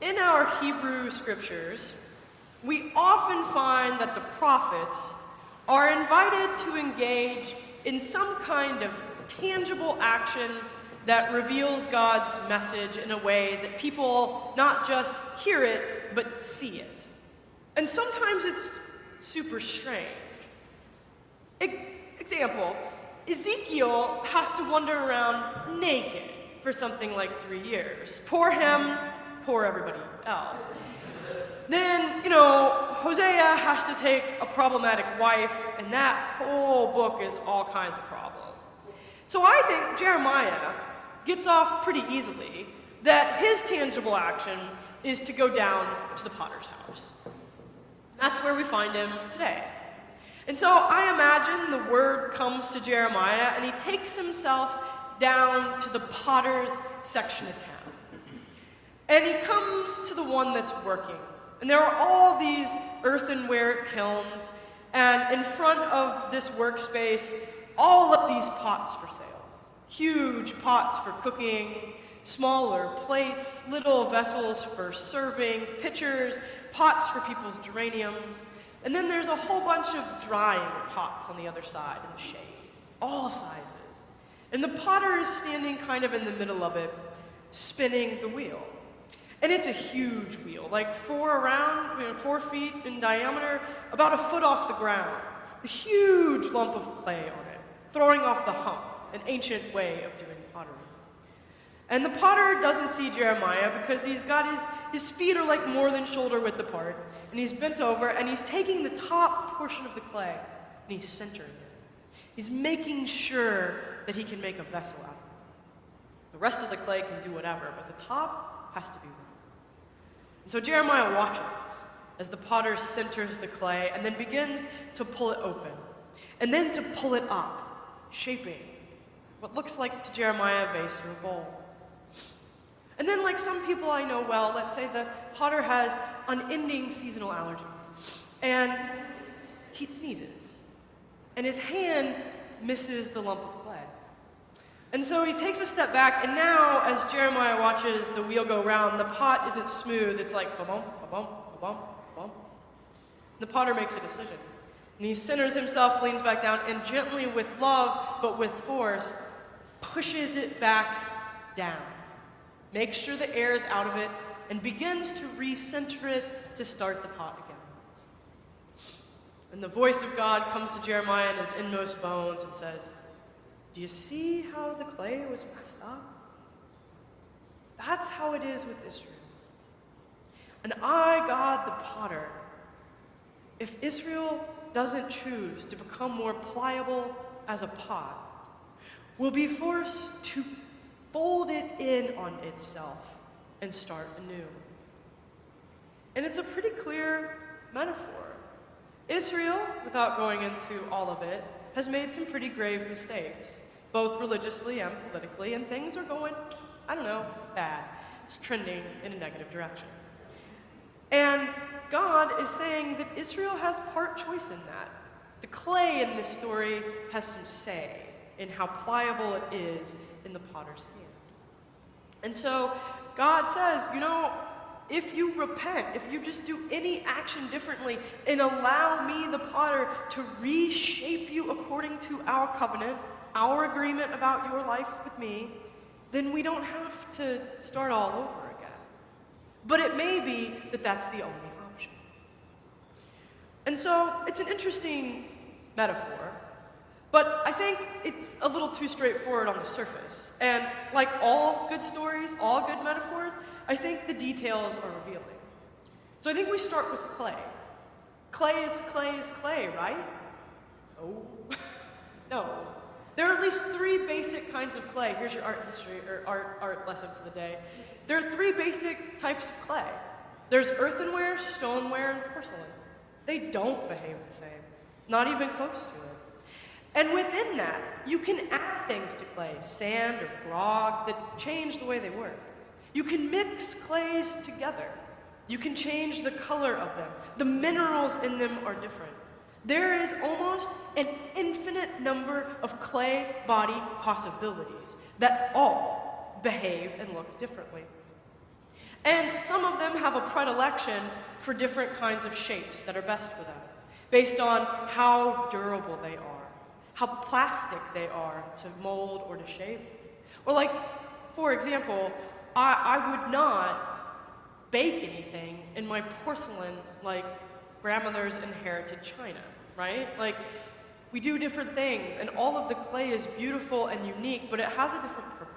in our Hebrew scriptures, we often find that the prophets are invited to engage in some kind of tangible action that reveals God's message in a way that people not just hear it, but see it. And sometimes it's super strange. Example, Ezekiel has to wander around naked for something like 3 years. Poor him, poor everybody else. Then, Hosea has to take a problematic wife, and that whole book is all kinds of problems. So I think Jeremiah gets off pretty easily that his tangible action is to go down to the potter's house. That's where we find him today. And so I imagine the word comes to Jeremiah, and he takes himself down to the potter's section of town. And he comes to the one that's working. And there are all these earthenware kilns, and in front of this workspace, all of these pots for sale. Huge pots for cooking, smaller plates, little vessels for serving, pitchers, pots for people's geraniums. And then there's a whole bunch of drying pots on the other side in the shade, all sizes. And the potter is standing kind of in the middle of it, spinning the wheel. And it's a huge wheel, like 4 feet in diameter, about a foot off the ground. A huge lump of clay on it, throwing off the hump, an ancient way of doing pottery. And the potter doesn't see Jeremiah because he's got his feet are like more than shoulder width apart, and he's bent over, and he's taking the top portion of the clay, and he's centering it. He's making sure that he can make a vessel out of it. The rest of the clay can do whatever, but the top has to be right. And so Jeremiah watches as the potter centers the clay and then begins to pull it open, and then to pull it up, shaping what looks like to Jeremiah a vase or a bowl. And then, like some people I know well, let's say the potter has unending seasonal allergies, and he sneezes, and his hand misses the lump of clay. And so he takes a step back, and now, as Jeremiah watches the wheel go round, the pot isn't smooth. It's like ba-bum, ba-bum, ba-bum, ba-bum. The potter makes a decision. And he centers himself, leans back down, and gently, with love, but with force, pushes it back down. Makes sure the air is out of it, and begins to recenter it to start the pot again. And the voice of God comes to Jeremiah in his inmost bones and says, "Do you see how the clay was messed up? That's how it is with Israel. And I, God the potter, if Israel doesn't choose to become more pliable as a pot, will be forced to fold it in on itself and start anew." And it's a pretty clear metaphor. Israel, without going into all of it, has made some pretty grave mistakes, both religiously and politically, and things are going, bad. It's trending in a negative direction. And God is saying that Israel has part choice in that. The clay in this story has some say in how pliable it is in the potter's hand. And so God says, if you repent, if you just do any action differently and allow me, the potter, to reshape you according to our covenant, our agreement about your life with me, then we don't have to start all over again. But it may be that that's the only option. And so it's an interesting metaphor, but I think it's a little too straightforward on the surface. And like all good stories, all good metaphors, I think the details are revealing. So I think we start with clay. Clay is clay, right? Oh, no. There are at least 3 basic kinds of clay. Here's your art history, or art lesson for the day. There are 3 basic types of clay. There's earthenware, stoneware, and porcelain. They don't behave the same, not even close to it. And within that, you can add things to clay, sand or grog, that change the way they work. You can mix clays together. You can change the color of them. The minerals in them are different. There is almost an infinite number of clay body possibilities that all behave and look differently. And some of them have a predilection for different kinds of shapes that are best for them, based on how durable they are, how plastic they are to mold or to shape. Or like, for example, I would not bake anything in my porcelain like grandmother's inherited china, right? Like, we do different things, and all of the clay is beautiful and unique, but it has a different purpose.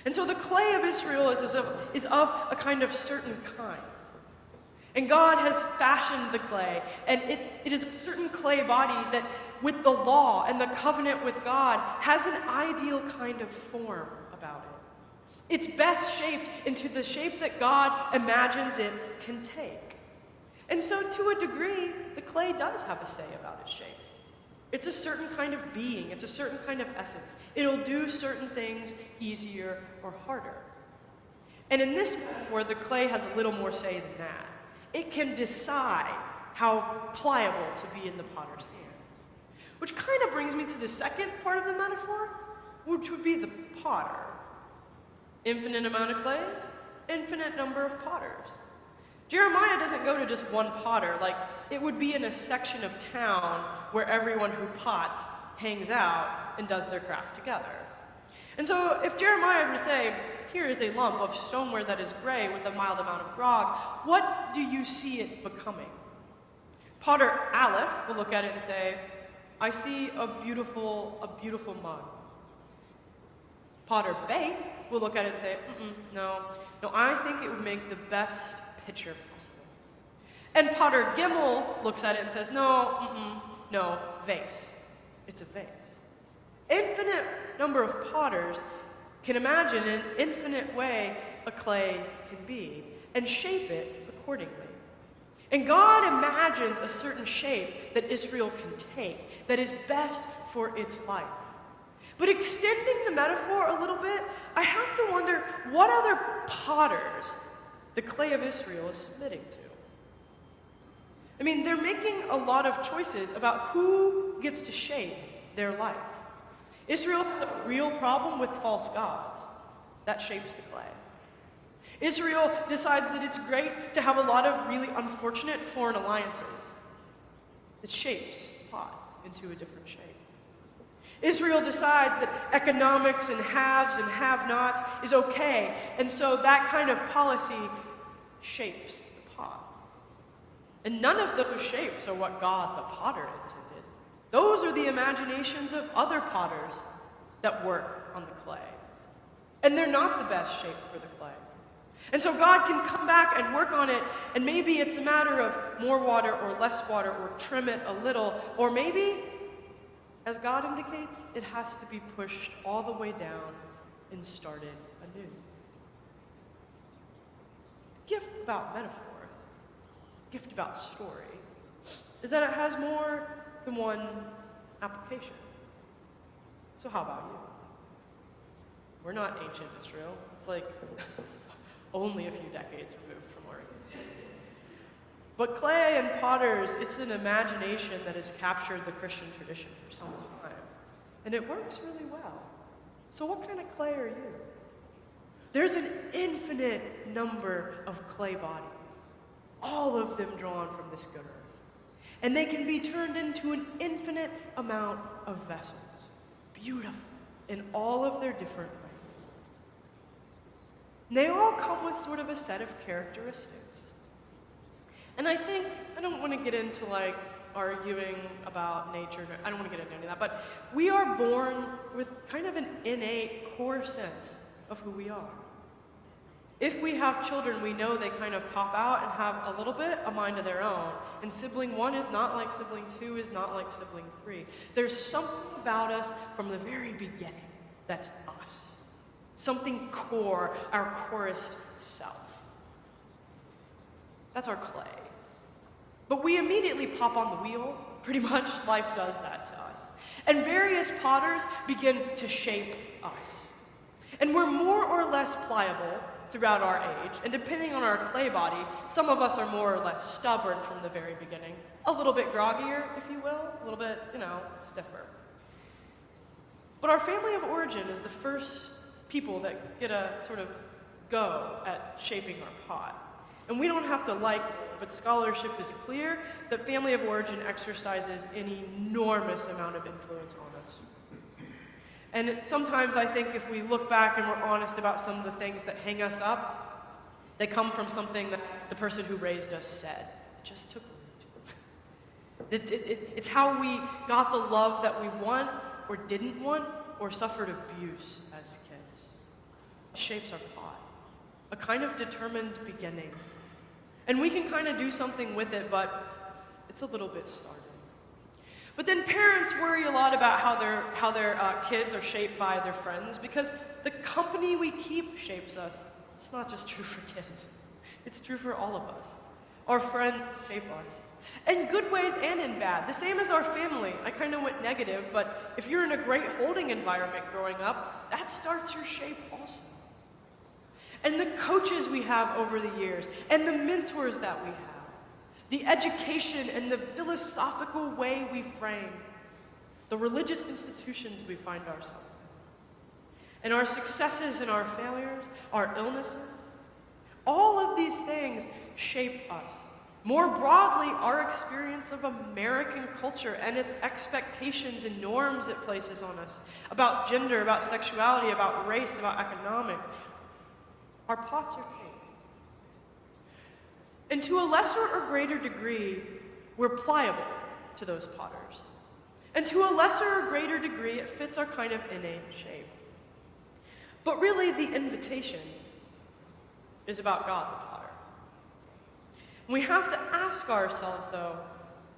And so the clay of Israel is of a kind of certain kind. And God has fashioned the clay, and it is a certain clay body that, with the law and the covenant with God, has an ideal kind of form about it. It's best shaped into the shape that God imagines it can take. And so, to a degree, the clay does have a say about its shape. It's a certain kind of being, it's a certain kind of essence. It'll do certain things easier or harder. And in this metaphor, the clay has a little more say than that. It can decide how pliable to be in the potter's hand. Which kind of brings me to the second part of the metaphor, which would be the potter. Infinite amount of clays, infinite number of potters. Jeremiah doesn't go to just one potter, like it would be in a section of town where everyone who pots hangs out and does their craft together. And so if Jeremiah were to say, here is a lump of stoneware that is gray with a mild amount of grog, what do you see it becoming? Potter Aleph will look at it and say, I see a beautiful mug. Potter Bey will look at it and say, no, I think it would make the best picture possible. And Potter Gimel looks at it and says, no, vase. It's a vase. Infinite number of potters can imagine an infinite way a clay can be and shape it accordingly. And God imagines a certain shape that Israel can take that is best for its life. But extending the metaphor a little bit, I have to wonder what other potters the clay of Israel is submitting to. I mean, they're making a lot of choices about who gets to shape their life. Israel has a real problem with false gods. That shapes the clay. Israel decides that it's great to have a lot of really unfortunate foreign alliances. It shapes the pot into a different shape. Israel decides that economics and haves and have-nots is okay, and so that kind of policy shapes the pot. And none of those shapes are what God the potter intended. Those are the imaginations of other potters that work on the clay. And they're not the best shape for the clay. And so God can come back and work on it, and maybe it's a matter of more water or less water, or trim it a little, or maybe, as God indicates, it has to be pushed all the way down and started anew. The gift about metaphor, gift about story, is that it has more than one application. So how about you? We're not ancient Israel. It's like only a few decades removed from our existence. But clay and potters, it's an imagination that has captured the Christian tradition for some time. And it works really well. So what kind of clay are you? There's an infinite number of clay bodies, all of them drawn from this good earth. And they can be turned into an infinite amount of vessels, beautiful in all of their different ways. And they all come with sort of a set of characteristics. And I think, I don't want to get into like arguing about nature, I don't want to get into any of that, but we are born with kind of an innate core sense of who we are. If we have children, we know they kind of pop out and have a little bit a mind of their own. And sibling 1 is not like sibling 2 is not like sibling 3. There's something about us from the very beginning that's us. Something core, our corest self. That's our clay. But we immediately pop on the wheel. Pretty much life does that to us. And various potters begin to shape us. And we're more or less pliable throughout our age, and depending on our clay body, some of us are more or less stubborn from the very beginning. A little bit groggier, if you will, a little bit, stiffer. But our family of origin is the first people that get a sort of go at shaping our pot. And we don't have to like it, but scholarship is clear that family of origin exercises an enormous amount of influence on us. And sometimes I think if we look back and we're honest about some of the things that hang us up, they come from something that the person who raised us said. It just took root. It's how we got the love that we want or didn't want or suffered abuse as kids. It shapes our pot, a kind of determined beginning. And we can kind of do something with it, but it's a little bit startling. But then parents worry a lot about how their kids are shaped by their friends, because the company we keep shapes us. It's not just true for kids. It's true for all of us. Our friends shape us. In good ways and in bad. The same as our family. I kind of went negative, but if you're in a great holding environment growing up, that starts your shape also. And the coaches we have over the years, and the mentors that we have, the education and the philosophical way we frame, the religious institutions we find ourselves in, and our successes and our failures, our illnesses, all of these things shape us. More broadly, our experience of American culture and its expectations and norms it places on us about gender, about sexuality, about race, about economics. Our pots are shaped. And to a lesser or greater degree, we're pliable to those potters. And to a lesser or greater degree, it fits our kind of innate shape. But really, the invitation is about God the potter. And we have to ask ourselves, though,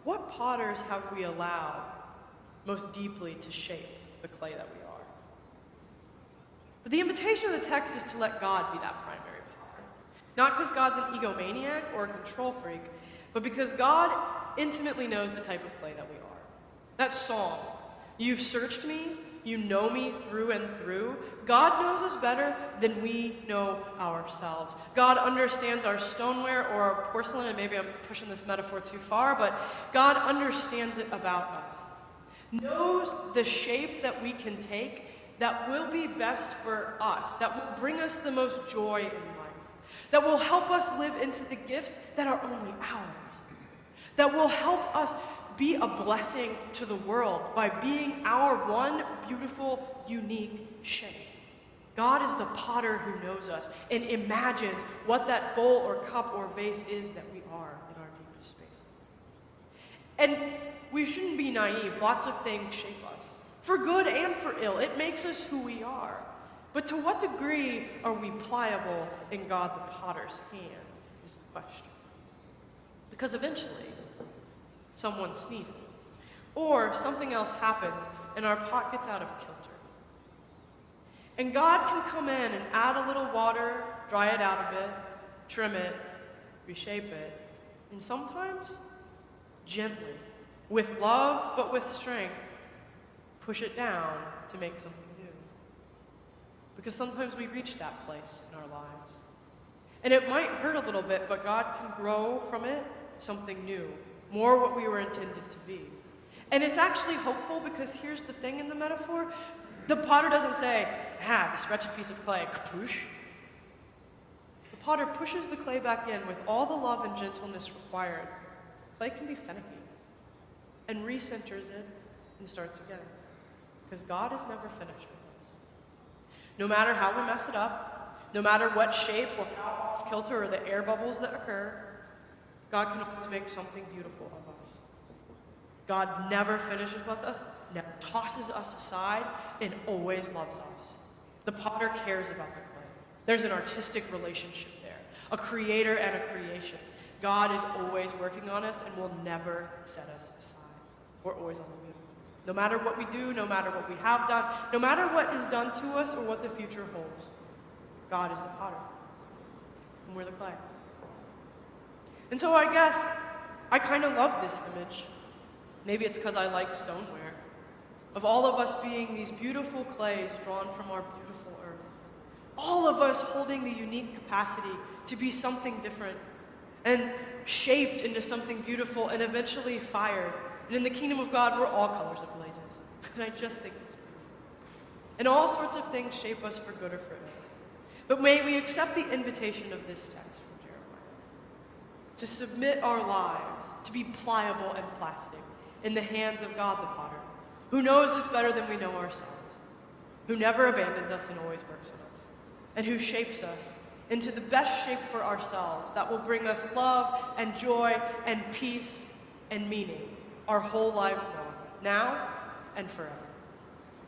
what potters have we allowed most deeply to shape the clay that we are? But the invitation of the text is to let God be that primary potter. Not because God's an egomaniac or a control freak, but because God intimately knows the type of clay that we are. That song, "You've searched me, you know me through and through." God knows us better than we know ourselves. God understands our stoneware or our porcelain, and maybe I'm pushing this metaphor too far, but God understands it about us. Knows the shape that we can take that will be best for us, that will bring us the most joy in life, that will help us live into the gifts that are only ours, that will help us be a blessing to the world by being our one beautiful, unique shape. God is the potter who knows us and imagines what that bowl or cup or vase is that we are in our deepest spaces. And we shouldn't be naive. Lots of things shape us, for good and for ill. It makes us who we are. But to what degree are we pliable in God the potter's hand is the question. Because eventually, someone sneezes, or something else happens and our pot gets out of kilter. And God can come in and add a little water, dry it out a bit, trim it, reshape it, and sometimes, gently, with love but with strength, push it down to make something new. Because sometimes we reach that place in our lives. And it might hurt a little bit, but God can grow from it something new, more what we were intended to be. And it's actually hopeful, because here's the thing in the metaphor. The potter doesn't say, this wretched piece of clay, kapoosh. The potter pushes the clay back in with all the love and gentleness required. Clay can be finicky, and recenters it and starts again. Because God is never finished with us. No matter how we mess it up, no matter what shape or how off kilter or the air bubbles that occur, God can always make something beautiful of us. God never finishes with us, never tosses us aside, and always loves us. The potter cares about the clay. There's an artistic relationship there, a creator and a creation. God is always working on us and will never set us aside. We're always on the move. No matter what we do, no matter what we have done, no matter what is done to us or what the future holds, God is the potter, and we're the clay. And so I guess I kind of love this image. Maybe it's because I like stoneware, of all of us being these beautiful clays drawn from our beautiful earth. All of us holding the unique capacity to be something different and shaped into something beautiful and eventually fired. And in the kingdom of God, we're all colors of blazes. And I just think it's beautiful. And all sorts of things shape us for good or for ill. But may we accept the invitation of this text from Jeremiah to submit our lives to be pliable and plastic in the hands of God the potter, who knows us better than we know ourselves, who never abandons us and always works in us, and who shapes us into the best shape for ourselves that will bring us love and joy and peace and meaning our whole lives long, now and forever.